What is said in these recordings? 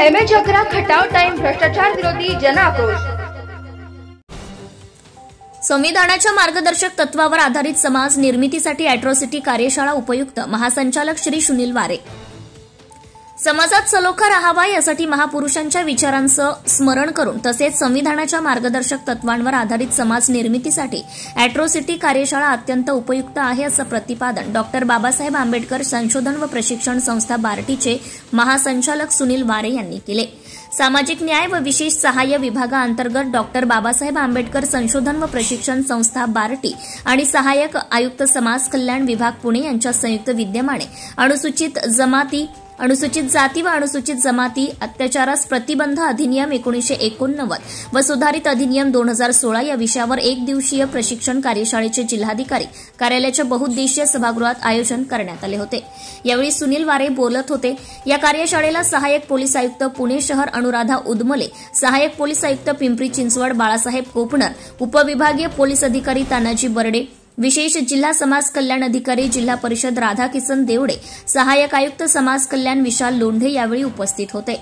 MH11 Khatav time भ्रष्टाचार विरोधी जन आक्रोश। संविधानाच्या मार्गदर्शक तत्वावर आधारित समाज निर्मितीसाठी अॅट्रॉसिटी कार्यशाळा उपयुक्त, महासंचालक श्री सुनील वारे। समाजात सलोखा राहावा यासाठी महापुरुषांच्या विचारांचं स्मरण करून तसेच संविधानाच्या मार्गदर्शक तत्वांवर आधारित समाज निर्मितीसाठी अॅट्रॉसिटी कार्यशाळा अत्यंत उपयुक्त आहे, असं प्रतिपादन डॉक्टर बाबासाहेब आंबेडकर संशोधन व प्रशिक्षण संस्था बार्टीचे महासंचालक सुनील वारे यांनी केले। सामाजिक न्याय व विशेष सहाय्य विभागाअंतर्गत डॉक्टर बाबासाहेब आंबेडकर संशोधन व प्रशिक्षण संस्था बार्टी आणि सहाय्यक आयुक्त समाज कल्याण विभाग पुणे यांच्या संयुक्त विद्यमाने अनुसूचित जाती व अनुसूचित जमाती अत्याचारास प्रतिबंध अधिनियम 1989 व सुधारित अधिनियम 2016 या विषयावर एक दिवसीय प्रशिक्षण कार्यशाळेचे जिल्हाधिकारी कार्यालयाच्या बहुउद्देशीय सभागृहात आयोजन करण्यात आले होते। यावेळी सुनील वारे बोलत होते। या कार्यशाळेला सहाय्यक पोलीस आयुक्त पुणे शहर अनुराधा उदमले, सहाय्यक पोलीस आयुक्त पिंपरी चिंचवड बाळासाहेब कोपणर, उपविभागीय पोलीस अधिकारी तानाजी बर्डे, विशेष जिल्हा समाज कल्याण अधिकारी जिल्हा परिषद राधाकिसन देवडे, सहाय्यक आयुक्त समाज कल्याण विशाल लोंढे यावेळी उपस्थित होते।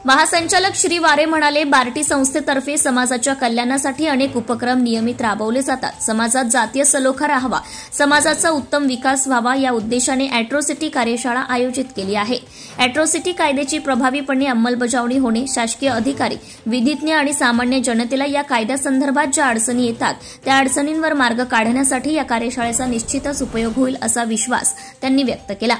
महासंचालक श्री वारे म्हणाले, बार्टी संस्थेतर्फे समाजाच्या कल्याणासाठी अनेक उपक्रम नियमित राबवले जातात। समाजात जातीय सलोखा राहावा, समाजाचा उत्तम विकास व्हावा या उद्देशाने अॅट्रॉसिटी कार्यशाळा आयोजित केली आहे। अॅट्रॉसिटी कायद्याची प्रभावीपणे अंमलबजावणी होणे, शासकीय अधिकारी, विधिज्ञ आणि सामान्य जनतेला या कायद्यासंदर्भात ज्या अडचणी येतात त्या अडचणींवर मार्ग काढण्यासाठी या कार्यशाळेचा निश्चितच उपयोग होईल असा विश्वास त्यांनी व्यक्त केला।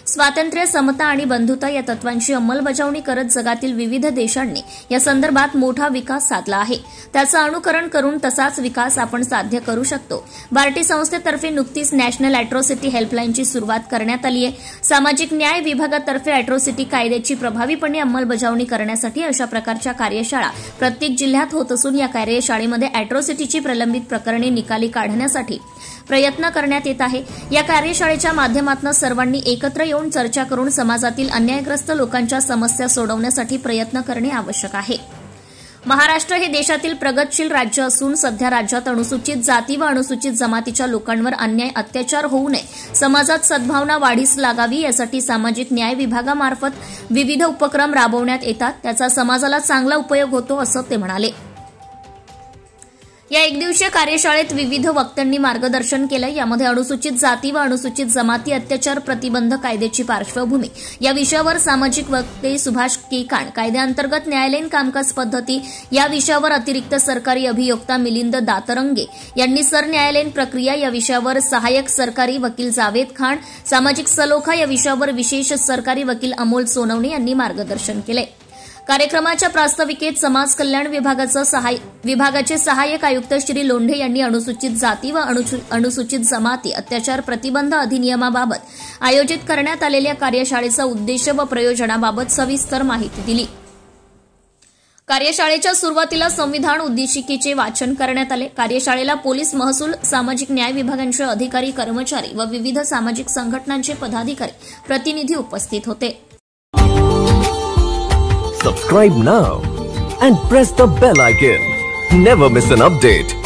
स्वातंत्र्य, समता आणि बंधुता या तत्वांची अंमलबजावणी करत जगातील विविध देशांनी या संदर्भात मोठा विकास साधला आहे। त्याचं अनुकरण करून तसाच विकास आपण साध्य करू शकतो। बार्टी संस्थेतर्फे नुकतीच नॅशनल अॅट्रॉसिटी हेल्पलाईनची सुरुवात करण्यात आली आहे। सामाजिक न्याय विभागातर्फे अॅट्रॉसिटी कायद्याची प्रभावीपणे अंमलबजावणी करण्यासाठी अशा प्रकारच्या कार्यशाळा प्रत्येक जिल्ह्यात होत असून या कार्यशाळेमध्ये अॅट्रॉसिटीची प्रलंबित प्रकरणे निकाली काढण्यासाठी प्रयत्न करण्यात येत आहे। या कार्यशाळेच्या माध्यमातून सर्वांनी एकत्र येऊन चर्चा करून समाजातील अन्यायग्रस्त लोकांच्या समस्या सोडवण्यासाठी प्रयत्न करणे आवश्यक आहे। महाराष्ट्र हे देशातील प्रगतशील राज्य असून सध्या राज्यात अनुसूचित जाती व अनुसूचित जमातीच्या लोकांवर अन्याय अत्याचार होऊ नये, समाजात सद्भावना वाढीस लागावी यासाठी सामाजिक न्याय विभागामार्फत विविध उपक्रम राबवण्यात येतात। त्याचा समाजाला चांगला उपयोग होतो असं ते म्हणाले। या एकदिवसीय कार्यशाळेत विविध वक्त्यांनी मार्गदर्शन केलं। यामध्ये अनुसूचित जाती व अनुसूचित जमाती अत्याचार प्रतिबंध कायद्याची पार्श्वभूमी या विषयावर सामाजिक वक्ते सुभाष केकाण, कायद्याअंतर्गत न्यायालयीन कामकाज पद्धती या विषयावर अतिरिक्त सरकारी अभियोक्ता मिलिंद दातरंगे यांनी सरन्यायालयीन प्रक्रिया या विषयावर सहाय्यक सरकारी वकील जावेद खान, सामाजिक सलोखा या विषयावर विशेष सरकारी वकील अमोल सोनवणे यांनी मार्गदर्शन केले। कार्यक्रमाच्या प्रास्ताविकेत समाज कल्याण विभागाचे सहाय्यक आयुक्त श्री लोंढे यांनी अनुसूचित जाती व अनुसूचित जमाती अत्याचार प्रतिबंध अधिनियमाबाबत आयोजित करण्यात आलेल्या कार्यशाळेचा उद्देश व प्रयोजनाबाबत सविस्तर माहिती दिली। कार्यशाळेच्या सुरुवातीला संविधान उद्देशिकेचे वाचन करण्यात आले। कार्यशाळेला पोलीस, महसूल, सामाजिक न्याय विभागांचे अधिकारी, कर्मचारी व विविध सामाजिक संघटनांचे पदाधिकारी, प्रतिनिधी उपस्थित होते। Subscribe now and press the bell icon. Never miss an update.